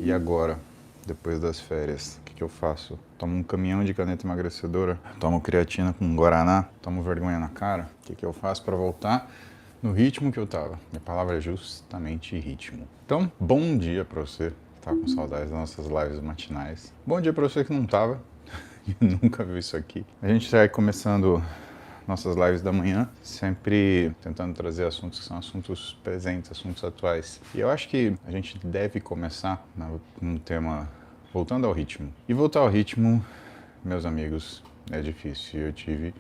E agora, depois das férias, o que eu faço? Tomo um caminhão de caneta emagrecedora, tomo creatina com guaraná, tomo vergonha na cara. O que eu faço para voltar no ritmo que eu tava? Minha palavra é justamente ritmo. Então, bom dia para você que tá com saudades das nossas lives matinais. Bom dia para você que não tava e nunca viu isso aqui. A gente vai começando nossas lives da manhã, sempre tentando trazer assuntos que são assuntos presentes, assuntos atuais. E eu acho que a gente deve começar num tema voltando ao ritmo. E voltar ao ritmo, meus amigos, é difícil. Eu tive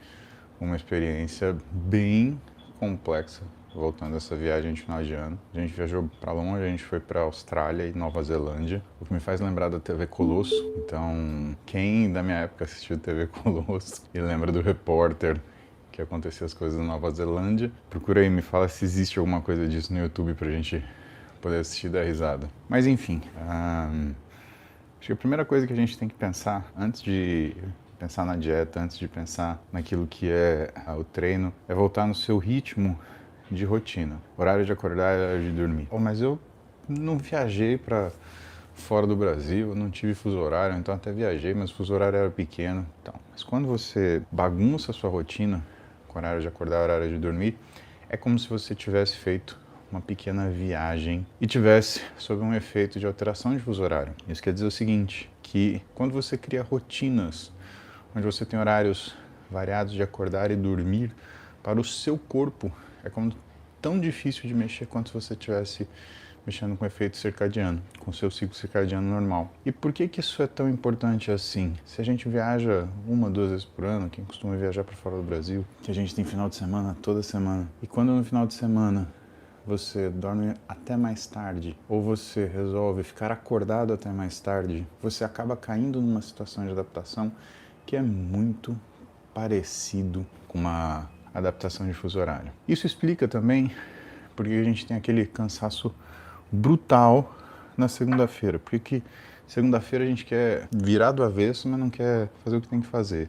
uma experiência bem complexa voltando essa viagem de final de ano. A gente viajou para longe, a gente foi para Austrália e Nova Zelândia, o que me faz lembrar da TV Colosso. Então, quem da minha época assistiu TV Colosso e lembra do repórter que acontecia as coisas na Nova Zelândia, procura aí, me fala se existe alguma coisa disso no YouTube pra gente poder assistir e dar risada. Mas enfim, acho que a primeira coisa que a gente tem que pensar, antes de pensar na dieta, antes de pensar naquilo que é o treino, é voltar no seu ritmo de rotina. Horário de acordar e horário de dormir. Oh, mas eu não viajei para fora do Brasil, eu não tive fuso horário, então até viajei, mas o fuso horário era pequeno. Então, mas quando você bagunça a sua rotina, com horário de acordar, horário de dormir, é como se você tivesse feito uma pequena viagem e tivesse sob um efeito de alteração de fuso horário. Isso quer dizer o seguinte, que quando você cria rotinas, onde você tem horários variados de acordar e dormir, para o seu corpo é como tão difícil de mexer quanto se você tivesse mexendo com o efeito circadiano, com o seu ciclo circadiano normal. E por que isso é tão importante assim? Se a gente viaja 1, 2 vezes por ano, quem costuma viajar para fora do Brasil, que a gente tem final de semana toda semana, e quando no final de semana você dorme até mais tarde, ou você resolve ficar acordado até mais tarde, você acaba caindo numa situação de adaptação que é muito parecido com uma adaptação de fuso horário. Isso explica também porque a gente tem aquele cansaço brutal na segunda-feira, porque segunda-feira a gente quer virar do avesso, mas não quer fazer o que tem que fazer.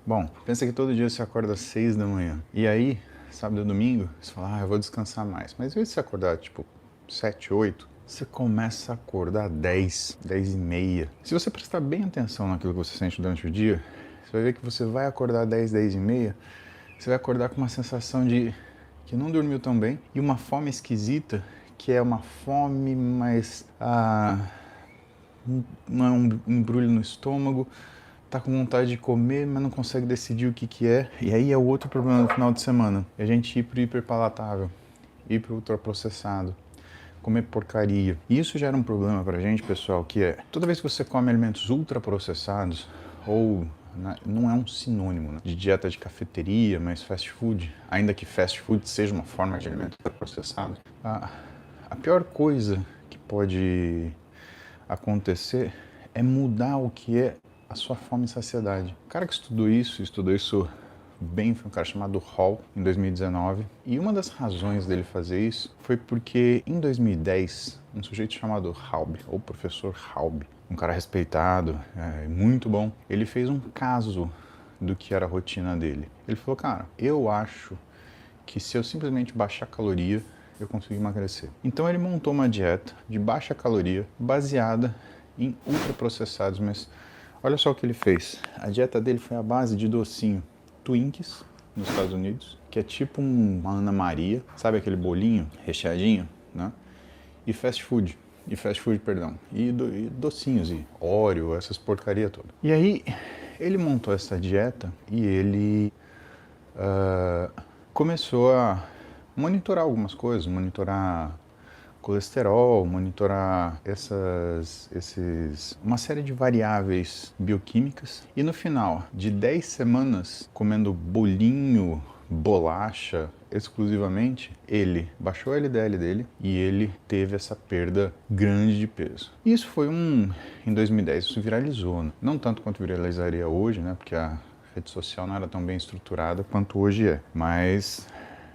Bom, pensa que todo dia você acorda às 6 da manhã, e aí, sábado e domingo, você fala, eu vou descansar mais, mas ao invés de você acordar, tipo, 7, 8, você começa a acordar 10, 10 e meia. Se você prestar bem atenção naquilo que você sente durante o dia, você vai ver que você vai acordar 10, 10 e meia, você vai acordar com uma sensação de que não dormiu tão bem e uma fome esquisita, que é uma fome mais um embrulho no estômago, tá com vontade de comer, mas não consegue decidir o que é. E aí é o outro problema no final de semana, é a gente ir pro hiperpalatável, ir pro ultraprocessado, comer porcaria. E isso gera um problema pra gente, pessoal, que é toda vez que você come alimentos ultraprocessados, ou não é um sinônimo, né, de dieta de cafeteria, mas fast food, ainda que fast food seja uma forma de alimento ultraprocessado, a pior coisa que pode acontecer é mudar o que é a sua fome e saciedade. O cara que estudou isso bem, foi um cara chamado Hall, em 2019. E uma das razões dele fazer isso foi porque, em 2010, um sujeito chamado Halbe, ou professor Halbe, um cara respeitado, muito bom, ele fez um caso do que era a rotina dele. Ele falou, cara, eu acho que se eu simplesmente baixar caloria, eu consigo emagrecer. Então ele montou uma dieta de baixa caloria, baseada em ultraprocessados, mas olha só o que ele fez. A dieta dele foi à base de docinho Twinkies, nos Estados Unidos, que é tipo uma Ana Maria, sabe aquele bolinho recheadinho, né? E fast food, e docinhos, e Oreo, essas porcaria toda. E aí, ele montou essa dieta e ele começou a monitorar algumas coisas, monitorar colesterol, monitorar uma série de variáveis bioquímicas. E no final de 10 semanas comendo bolinho, bolacha exclusivamente, ele baixou a LDL dele e ele teve essa perda grande de peso. Isso foi em 2010, isso viralizou, né? Não tanto quanto viralizaria hoje, né? Porque a rede social não era tão bem estruturada quanto hoje é, mas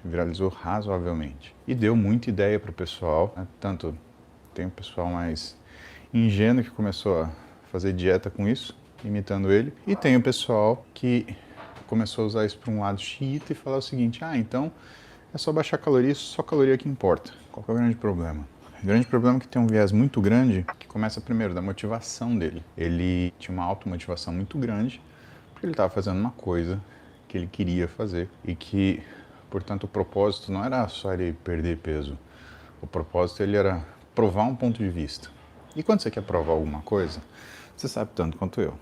viralizou razoavelmente. E deu muita ideia para o pessoal, né? Tanto tem um pessoal mais ingênuo que começou a fazer dieta com isso, imitando ele, e tem o pessoal que começou a usar isso para um lado xiita e falar o seguinte, então é só baixar caloria, só caloria que importa. Qual que é o grande problema? O grande problema é que tem um viés muito grande, que começa primeiro da motivação dele. Ele tinha uma automotivação muito grande, porque ele estava fazendo uma coisa que ele queria fazer e que, portanto, o propósito não era só ele perder peso. O propósito ele era provar um ponto de vista. E quando você quer provar alguma coisa, você sabe tanto quanto eu.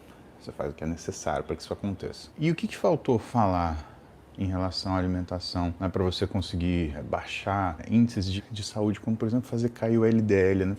Você faz o que é necessário para que isso aconteça. E o que faltou falar em relação à alimentação, né, para você conseguir baixar índices de saúde, como por exemplo fazer cair o LDL, né?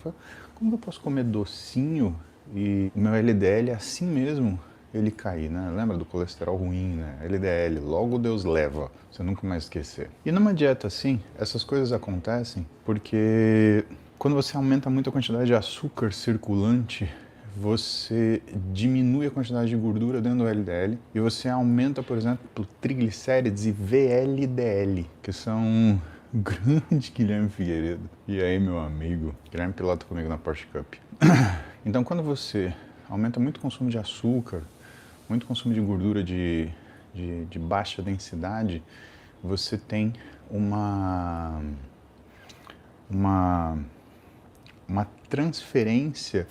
Como eu posso comer docinho e o meu LDL assim mesmo ele cair, né? Lembra do colesterol ruim, né? LDL, logo Deus leva, você nunca mais esquecer. E numa dieta assim, essas coisas acontecem porque quando você aumenta muito a quantidade de açúcar circulante, você diminui a quantidade de gordura dentro do LDL e você aumenta, por exemplo, triglicérides e VLDL, que são um grande Guilherme Figueiredo. E aí, meu amigo, Guilherme pilota comigo na Porsche Cup. Então, quando você aumenta muito o consumo de açúcar, muito consumo de gordura de baixa densidade, você tem uma transferência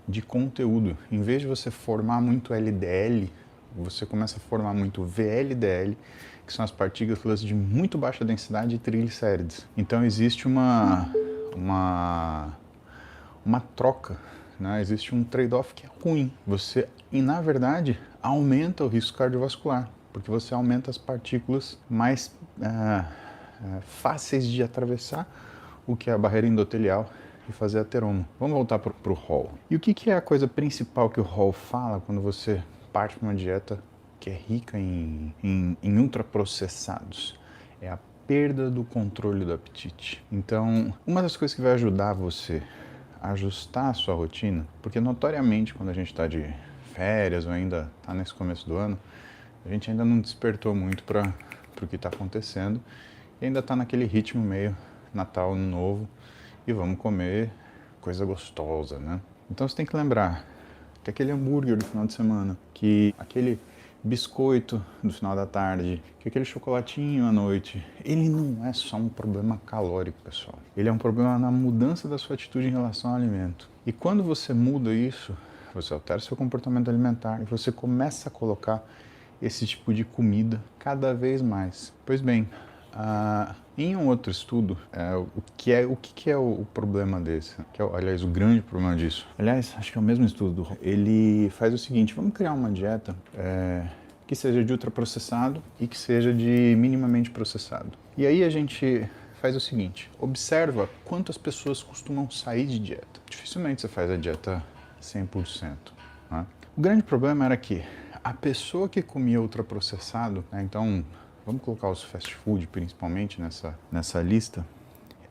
de conteúdo. Em vez de você formar muito LDL, você começa a formar muito VLDL, que são as partículas de muito baixa densidade e triglicérides. Então existe uma troca, né? Existe um trade-off que é ruim. E na verdade, aumenta o risco cardiovascular, porque você aumenta as partículas mais fáceis de atravessar, o que é a barreira endotelial, e fazer ateroma. Vamos voltar para o Hall. E o que é a coisa principal que o Hall fala quando você parte para uma dieta que é rica em ultraprocessados? É a perda do controle do apetite. Então, uma das coisas que vai ajudar você a ajustar a sua rotina, porque notoriamente quando a gente está de férias ou ainda está nesse começo do ano, a gente ainda não despertou muito para o que está acontecendo e ainda está naquele ritmo meio Natal, Ano Novo, e vamos comer coisa gostosa, né? Então você tem que lembrar que aquele hambúrguer do final de semana, que aquele biscoito do final da tarde, que aquele chocolatinho à noite, ele não é só um problema calórico, pessoal. Ele é um problema na mudança da sua atitude em relação ao alimento. E quando você muda isso, você altera seu comportamento alimentar e você começa a colocar esse tipo de comida cada vez mais. Pois bem, em um outro estudo, o que é o problema desse? Aliás, o grande problema disso. Aliás, acho que é o mesmo estudo. Ele faz o seguinte: vamos criar uma dieta que seja de ultraprocessado e que seja de minimamente processado. E aí a gente faz o seguinte: observa quantas pessoas costumam sair de dieta. Dificilmente você faz a dieta 100%. Né? O grande problema era que a pessoa que comia ultraprocessado, né, então vamos colocar os fast food principalmente nessa lista,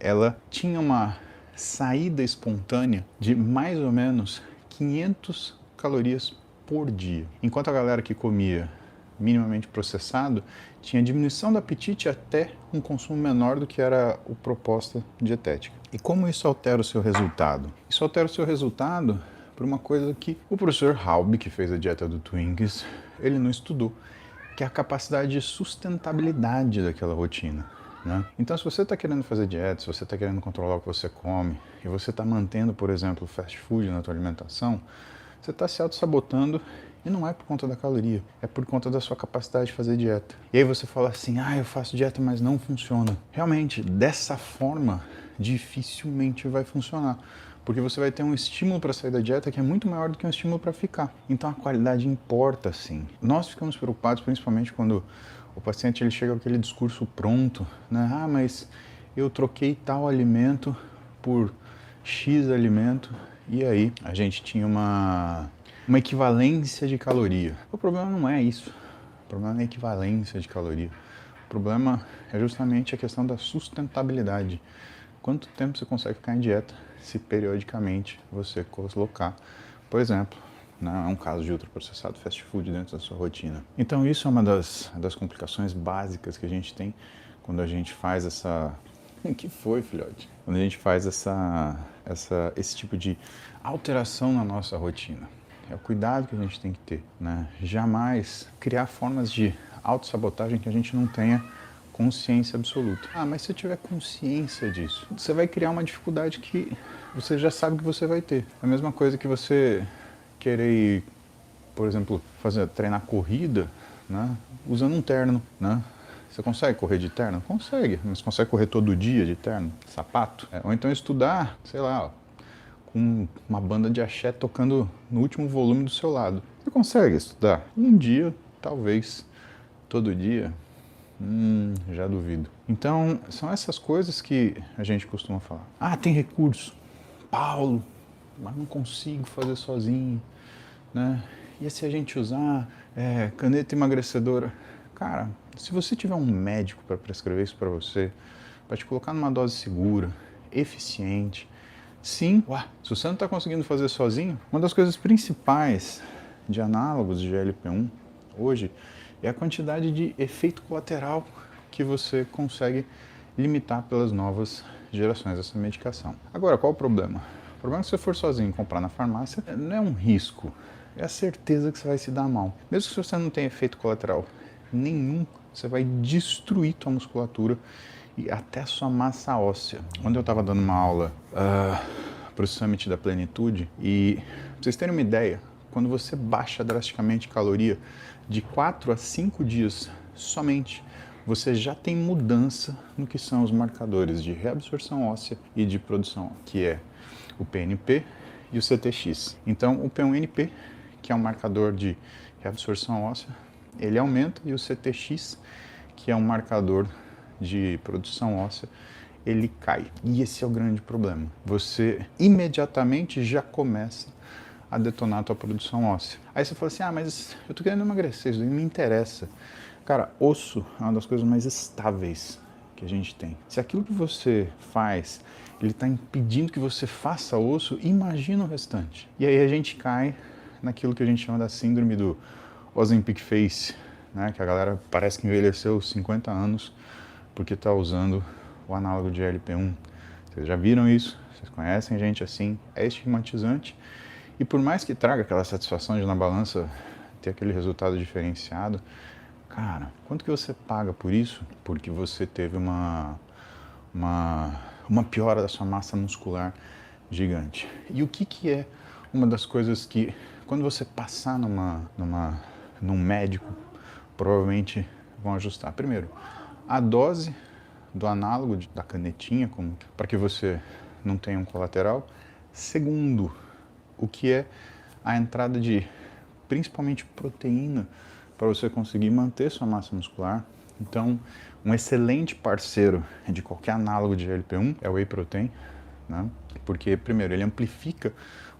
ela tinha uma saída espontânea de mais ou menos 500 calorias por dia. Enquanto a galera que comia minimamente processado tinha diminuição do apetite até um consumo menor do que era a proposta dietética. E como isso altera o seu resultado? Isso altera o seu resultado por uma coisa que o professor Halbe, que fez a dieta do Twinkies, ele não estudou, que é a capacidade de sustentabilidade daquela rotina. Né? Então, se você está querendo fazer dieta, se você está querendo controlar o que você come, e você está mantendo, por exemplo, o fast food na tua alimentação, você está se auto-sabotando, e não é por conta da caloria, é por conta da sua capacidade de fazer dieta. E aí você fala assim: eu faço dieta, mas não funciona. Realmente, dessa forma, dificilmente vai funcionar, porque você vai ter um estímulo para sair da dieta que é muito maior do que um estímulo para ficar. Então a qualidade importa, sim. Nós ficamos preocupados principalmente quando o paciente ele chega com aquele discurso pronto, né? Mas eu troquei tal alimento por X alimento, e aí a gente tinha uma equivalência de caloria. O problema não é isso. O problema não é a equivalência de caloria. O problema é justamente a questão da sustentabilidade. Quanto tempo você consegue ficar em dieta se periodicamente você colocar, por exemplo, é um caso de ultraprocessado fast food dentro da sua rotina. Então isso é uma das complicações básicas que a gente tem quando a gente faz essa... O que foi, filhote? Quando a gente faz esse tipo de alteração na nossa rotina. É o cuidado que a gente tem que ter, né? Jamais criar formas de autossabotagem que a gente não tenha consciência absoluta. Ah, mas se eu tiver consciência disso, você vai criar uma dificuldade que você já sabe que você vai ter. A mesma coisa que você querer ir, por exemplo, treinar corrida, né, usando um terno, né? Você consegue correr de terno? Consegue, mas consegue correr todo dia de terno, sapato? Ou então estudar, sei lá, com uma banda de axé tocando no último volume do seu lado. Você consegue estudar? Um dia, talvez. Todo dia? Já duvido. Então, são essas coisas que a gente costuma falar. Ah, tem recurso. Paulo, mas não consigo fazer sozinho, né? E se a gente usar caneta emagrecedora? Cara, se você tiver um médico para prescrever isso para você, para te colocar numa dose segura, eficiente, sim, se você não está conseguindo fazer sozinho, uma das coisas principais de análogos de GLP-1 hoje é a quantidade de efeito colateral que você consegue limitar pelas novas gerações dessa medicação. Agora, qual o problema? O problema é que se você for sozinho comprar na farmácia, não é um risco, é a certeza que você vai se dar mal. Mesmo que você não tenha efeito colateral nenhum, você vai destruir tua musculatura e até a sua massa óssea. Quando eu estava dando uma aula para o Summit da Plenitude, e pra vocês terem uma ideia, quando você baixa drasticamente caloria de 4 a 5 dias somente, você já tem mudança no que são os marcadores de reabsorção óssea e de produção, que é o PNP e o CTX. Então, o P1NP, que é um marcador de reabsorção óssea, ele aumenta, e o CTX, que é um marcador de produção óssea, ele cai. E esse é o grande problema. Você imediatamente já começa a detonar a tua produção óssea. Aí você fala assim, mas eu tô querendo emagrecer, isso não me interessa. Cara, osso é uma das coisas mais estáveis que a gente tem. Se aquilo que você faz, ele está impedindo que você faça osso, imagina o restante. E aí a gente cai naquilo que a gente chama da síndrome do Ozempic Face, né? Que a galera parece que envelheceu 50 anos porque está usando o análogo de GLP-1. Vocês já viram isso? Vocês conhecem gente assim? É estigmatizante. E por mais que traga aquela satisfação de na balança ter aquele resultado diferenciado, cara, quanto que você paga por isso? Porque você teve uma piora da sua massa muscular gigante. E o que é uma das coisas que, quando você passar num médico, provavelmente vão ajustar? Primeiro, a dose do análogo da canetinha, para que você não tenha um colateral. Segundo, o que é a entrada de, principalmente, proteína, para você conseguir manter sua massa muscular. Então, um excelente parceiro de qualquer análogo de GLP-1 é o Whey Protein, né? Porque, primeiro, ele amplifica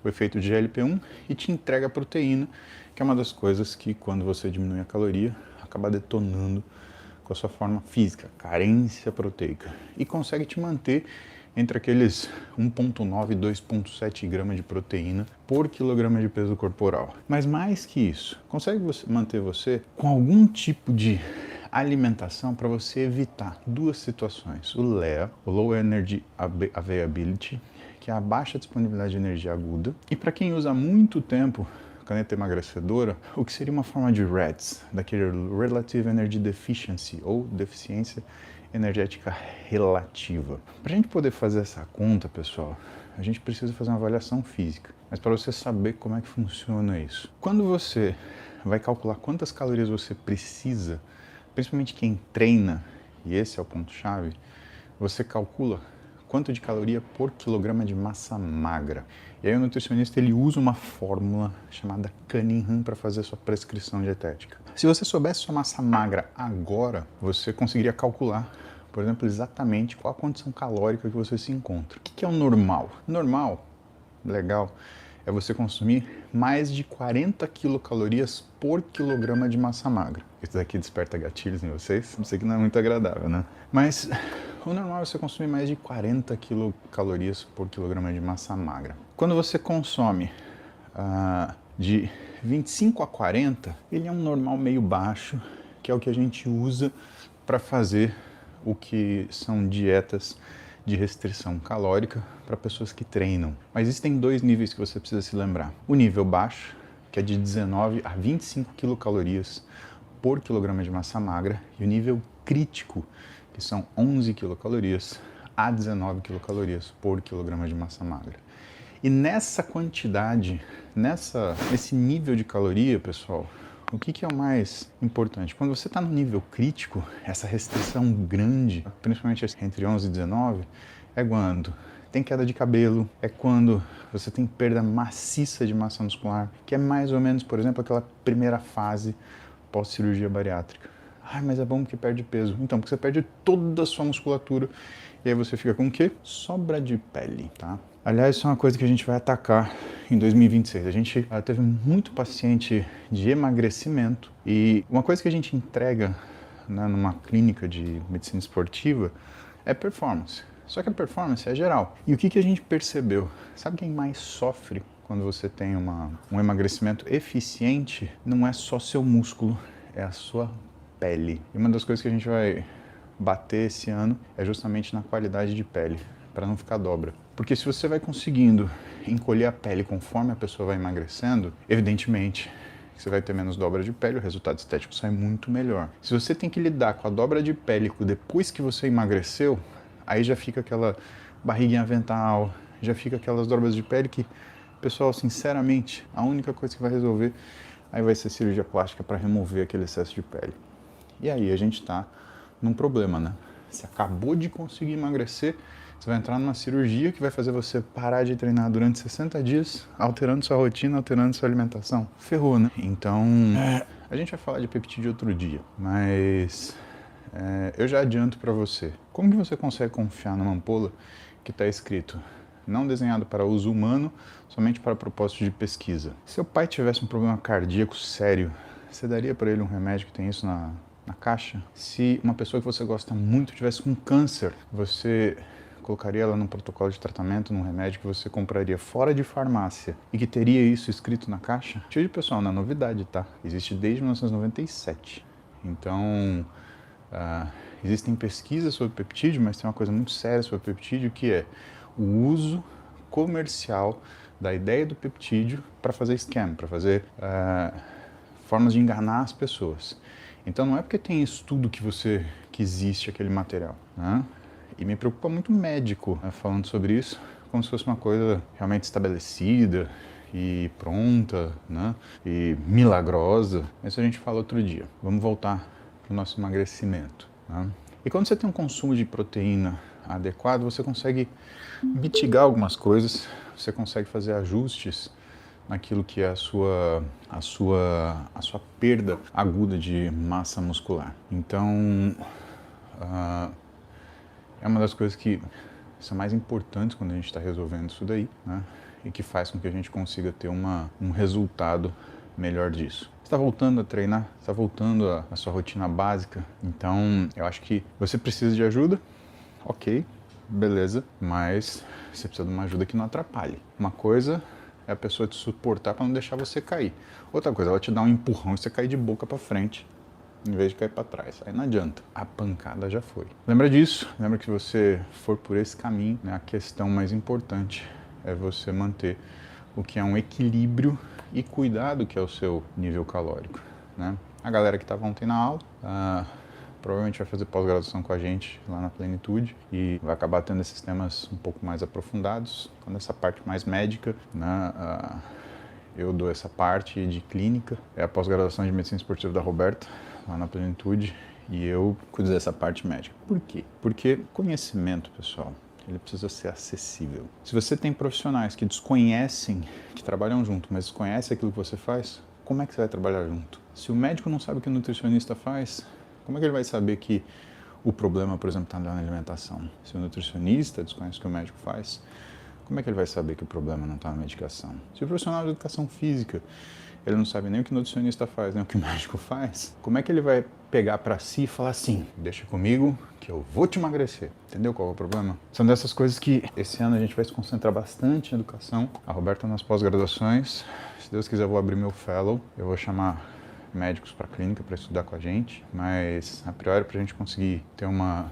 o efeito de GLP-1 e te entrega proteína, que é uma das coisas que, quando você diminui a caloria, acaba detonando com a sua forma física, carência proteica, e consegue te manter entre aqueles 1,9 e 2,7 gramas de proteína por quilograma de peso corporal. Mas mais que isso, consegue manter você com algum tipo de alimentação para você evitar duas situações. O LEA, o Low Energy Availability, que é a baixa disponibilidade de energia aguda. E para quem usa muito tempo caneta emagrecedora, o que seria uma forma de REDS, daquele Relative Energy Deficiency, ou deficiência energética relativa. Para a gente poder fazer essa conta, pessoal, a gente precisa fazer uma avaliação física. Mas para você saber como é que funciona isso. Quando você vai calcular quantas calorias você precisa, principalmente quem treina, e esse é o ponto-chave, você calcula quanto de caloria por quilograma de massa magra. E aí o nutricionista ele usa uma fórmula chamada Cunningham para fazer a sua prescrição dietética. Se você soubesse sua massa magra agora, você conseguiria calcular, por exemplo, exatamente qual a condição calórica que você se encontra. O que é o normal? Normal, legal, é você consumir mais de 40 quilocalorias por quilograma de massa magra. Isso daqui desperta gatilhos em vocês? Eu sei que não é muito agradável, né? Mas o normal é você consumir mais de 40 quilocalorias por quilograma de massa magra. Quando você consome de 25 a 40, ele é um normal meio baixo, que é o que a gente usa para fazer o que são dietas de restrição calórica para pessoas que treinam. Mas existem dois níveis que você precisa se lembrar. O nível baixo, que é de 19 a 25 quilocalorias por quilograma de massa magra, e o nível crítico, que são 11 quilocalorias a 19 quilocalorias por quilograma de massa magra. E nessa quantidade, nesse nível de caloria, pessoal, o que é o mais importante? Quando você está no nível crítico, essa restrição grande, principalmente entre 11 e 19, é quando tem queda de cabelo, é quando você tem perda maciça de massa muscular, que é mais ou menos, por exemplo, aquela primeira fase pós-cirurgia bariátrica. Ah, mas é bom porque perde peso. Então, porque você perde toda a sua musculatura e aí você fica com o quê? Sobra de pele, tá? Aliás, isso é uma coisa que a gente vai atacar em 2026. A gente teve muito paciente de emagrecimento e uma coisa que a gente entrega, né, numa clínica de medicina esportiva é performance. Só que a performance é geral. E o que a gente percebeu? Sabe quem mais sofre quando você tem um emagrecimento eficiente? Não é só seu músculo, é a sua pele. E uma das coisas que a gente vai bater esse ano é justamente na qualidade de pele, para não ficar dobra. Porque se você vai conseguindo encolher a pele conforme a pessoa vai emagrecendo, evidentemente você vai ter menos dobra de pele, o resultado estético sai muito melhor. Se você tem que lidar com a dobra de pele depois que você emagreceu, aí já fica aquela barriguinha avental, já fica aquelas dobras de pele que, pessoal, sinceramente, a única coisa que vai resolver aí vai ser cirurgia plástica para remover aquele excesso de pele. E aí a gente tá num problema, né? Você acabou de conseguir emagrecer, você vai entrar numa cirurgia que vai fazer você parar de treinar durante 60 dias, alterando sua rotina, alterando sua alimentação. Ferrou, né? Então, a gente vai falar de peptídeo outro dia, mas eu já adianto para você. Como que você consegue confiar numa ampola que está escrito não desenhado para uso humano, somente para propósito de pesquisa? Se seu pai tivesse um problema cardíaco sério, você daria para ele um remédio que tem isso na caixa? Se uma pessoa que você gosta muito tivesse com câncer, você colocaria ela num protocolo de tratamento, num remédio que você compraria fora de farmácia e que teria isso escrito na caixa? Tio, pessoal, não é novidade, tá? Existe desde 1997. Então, existem pesquisas sobre peptídeo, mas tem uma coisa muito séria sobre peptídeo, que é o uso comercial da ideia do peptídeo para fazer scam, para fazer formas de enganar as pessoas. Então não é porque tem estudo que existe aquele material, né? E me preocupa muito médico, né, falando sobre isso, como se fosse uma coisa realmente estabelecida e pronta, né? E milagrosa. Isso a gente fala outro dia. Vamos voltar para o nosso emagrecimento, né? E quando você tem um consumo de proteína adequado, você consegue mitigar algumas coisas, você consegue fazer ajustes naquilo que é a sua perda aguda de massa muscular. Então, é uma das coisas que são mais importantes quando a gente está resolvendo isso daí, né? E que faz com que a gente consiga ter um resultado melhor disso. Você está voltando a treinar, está voltando à sua rotina básica, então eu acho que você precisa de ajuda, ok, beleza, mas você precisa de uma ajuda que não atrapalhe. Uma coisa é a pessoa te suportar para não deixar você cair. Outra coisa, ela te dá um empurrão e você cair de boca para frente, em vez de cair para trás. Aí não adianta, a pancada já foi. Lembra disso, lembra que se você for por esse caminho, né, a questão mais importante é você manter o que é um equilíbrio e cuidar do que é o seu nível calórico, né? A galera que estava ontem na aula, provavelmente vai fazer pós-graduação com a gente lá na Plenitude e vai acabar tendo esses temas um pouco mais aprofundados. Quando essa parte mais médica, né, eu dou essa parte de clínica, é a pós-graduação de medicina esportiva da Roberta, lá na Plenitude, e eu cuido dessa parte médica. Por quê? Porque conhecimento, pessoal, ele precisa ser acessível. Se você tem profissionais que desconhecem, que trabalham junto, mas desconhecem aquilo que você faz, como é que você vai trabalhar junto? Se o médico não sabe o que o nutricionista faz, como é que ele vai saber que o problema, por exemplo, está na alimentação? Se o nutricionista desconhece o que o médico faz, como é que ele vai saber que o problema não está na medicação? Se o profissional de educação física, ele não sabe nem o que o nutricionista faz, nem o que o médico faz, como é que ele vai pegar para si e falar assim, deixa comigo que eu vou te emagrecer? Entendeu qual é o problema? São dessas coisas que esse ano a gente vai se concentrar bastante em educação. A Roberta nas pós-graduações, se Deus quiser eu vou abrir meu fellow, eu vou chamar médicos para a clínica para estudar com a gente, mas a priori para a gente conseguir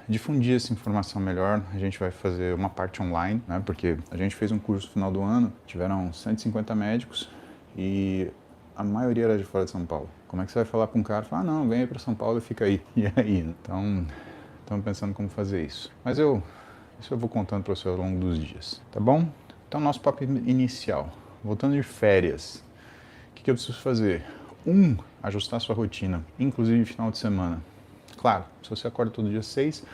difundir essa informação melhor, a gente vai fazer uma parte online, né? Porque a gente fez um curso no final do ano, tiveram 150 médicos e a maioria era de fora de São Paulo. Como é que você vai falar com um cara e falar, ah, não, vem aí para São Paulo e fica aí. E aí? Então, estamos pensando como fazer isso. Mas isso eu vou contando para você ao longo dos dias, tá bom? Então, nosso papo inicial. Voltando de férias, o que eu preciso fazer? Ajustar sua rotina, inclusive final de semana. Claro, se você acorda todo dia às 6,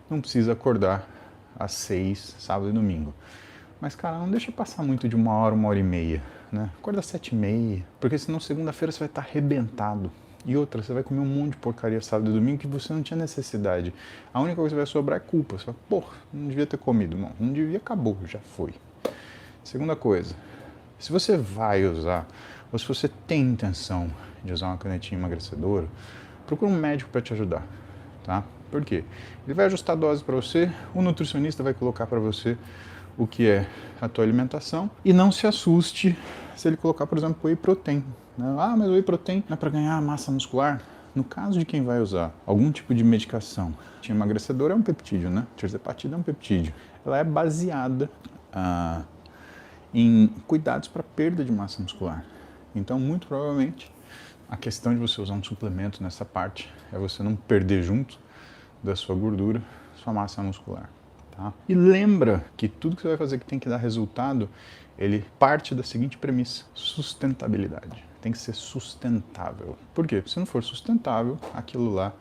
não precisa acordar às 6, sábado e domingo. Mas, cara, não deixa passar muito de 1 hora e meia, né? Acorda às 7h30, porque senão segunda-feira você vai estar arrebentado. E outra, você vai comer um monte de porcaria sábado e domingo que você não tinha necessidade. A única coisa que vai sobrar é culpa. Você fala, porra, não devia ter comido. Não devia, acabou, já foi. Segunda coisa, se você vai usar, ou se você tem intenção de usar uma canetinha emagrecedora, procura um médico para te ajudar, tá? Por quê? Ele vai ajustar a dose para você, o nutricionista vai colocar para você o que é a tua alimentação e não se assuste se ele colocar, por exemplo, whey protein. Ah, mas o whey protein não é para ganhar massa muscular? No caso de quem vai usar algum tipo de medicação, a emagrecedora é um peptídeo, né? Tirzepatida é um peptídeo. Ela é baseada em cuidados para perda de massa muscular. Então, muito provavelmente, a questão de você usar um suplemento nessa parte é você não perder junto da sua gordura, sua massa muscular. Tá? E lembra que tudo que você vai fazer que tem que dar resultado, ele parte da seguinte premissa: sustentabilidade. Tem que ser sustentável. Por quê? Se não for sustentável, aquilo lá,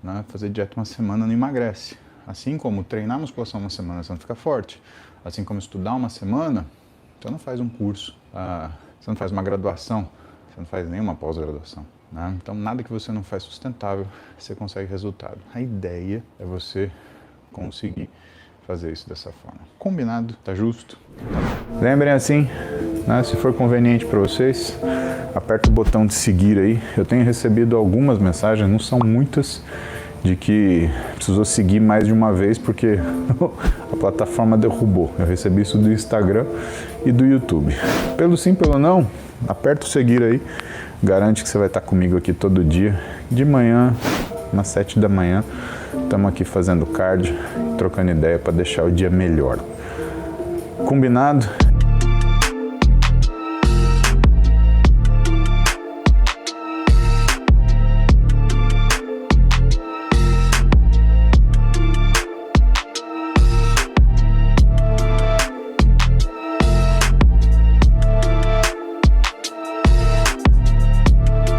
né, fazer dieta uma semana não emagrece. Assim como treinar musculação uma semana você não fica forte. Assim como estudar uma semana, você não faz um curso, você não faz uma graduação, você não faz nenhuma pós-graduação. Né? Então, nada que você não faz sustentável, você consegue resultado. A ideia é você conseguir fazer isso dessa forma. Combinado? Tá justo? Tá. Lembrem assim, né, se for conveniente para vocês, aperta o botão de seguir aí. Eu tenho recebido algumas mensagens, não são muitas, de que precisou seguir mais de uma vez porque a plataforma derrubou. Eu recebi isso do Instagram e do YouTube. Pelo sim, pelo não, aperta o seguir aí, garante que você vai estar comigo aqui todo dia, de manhã, umas 7 da manhã, estamos aqui fazendo cardio, trocando ideia para deixar o dia melhor. Combinado?